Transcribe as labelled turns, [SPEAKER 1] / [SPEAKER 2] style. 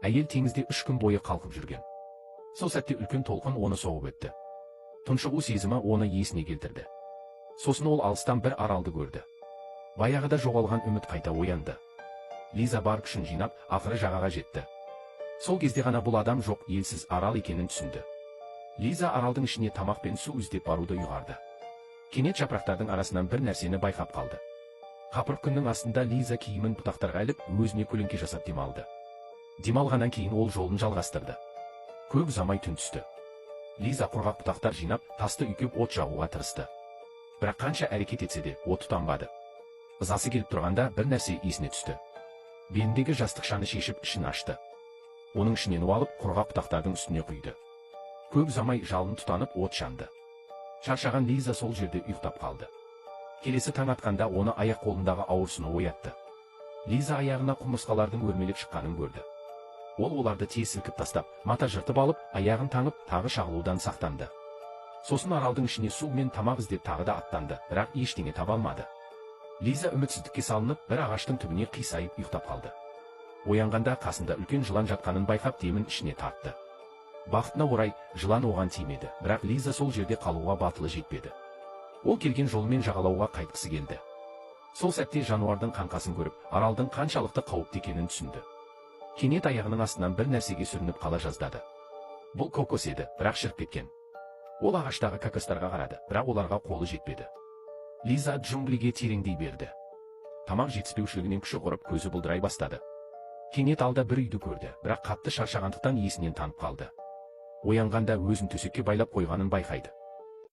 [SPEAKER 1] Әйел теңізде 3 күн бойы қалқып жүрген. Сол сәтте үлкен толқын оны соғып өтті. Тұншығу сезімі оны есіне келтірді. Сосын ол алыстан бір аралды көрді. Баяғыда жоғалған үміт қайта оянды. Лиза бар күшін жинап, ақыры жағаға жетті. Сол кезде ғана бұл адам жоқ, елсіз арал екенін түсінді. Лиза аралдың ішіне тамақ пен су іздеп баруды ұйғарды. Кенет жапырақтардың арасынан бір нәрсені байқап қалды. Қапырық күннің астында Лиза киімін бұтақтарға іліп, өзіне көлеңке жасап демалды. Демалғаннан кейін ол жолын жалғастырды. Көп ұзамай түн түсті. Лиза құрғақ бұтақтар жинап, тасты үйкеп от жағуға тырысты. Бірақ қанша әрекет етсе де, от тұтанбады. Ызасы келіп тұрғанда бір нәрсе есіне түсті. Беліндегі жастықшаны шешіп ішін ашты. Оның ішінен алып құрғақ бұтақтардың үстіне құйды. Көп ұзамай жалын тұтанып от жанды. Шаршаған Лиза сол жерде ұйықтап қалды. Келесі таң атқанда оны аяқ қолындағы ауырсыны оятты. Лиза аяғына құмырсқалардың өрмелеп шыққанын көрді. Ол оларды тез сілкіп тастап, мата жыртып алып, аяғын таңып, тағы шағылудан сақтанды. Сосын аралдың ішіне су мен тамақ іздеп тағы да аттанды, бірақ ештеңе таба алмады. Лиза үмітсіздікке салынып, бір ағаштың түбіне қисайып ұйықтап қалды. Оянғанда қасында үлкен жылан жатқанын байқап, демін ішіне тартты. Бақытына орай, жылан оған тимеді, бірақ Лиза сол жерде қалуға батылы жетпеді. Ол келген жолымен жағалауға қайтқысы келді. Сол сәтте жануардың қаңқасын көріп, аралдың қаншалықты қауіпті екенін түсінді. Кенет аяғының астынан бір нәрсеге сүрініп қала жаздады. Бұл кокос еді, бірақ шіріп кеткен. Ол ағаштағы кокостарға қарады, бірақ оларға қолы жетпеді. Лиза джунглиге тереңдей берді. Тамақ жетіспеушілігінен күші құрып, көзі бұлдырай бастады. Кенет алда бір үйді көрді, бірақ қатты шаршағандықтан есінен танып қалды. Оянғанда өзін төсекке байлап қойғанын байқайды.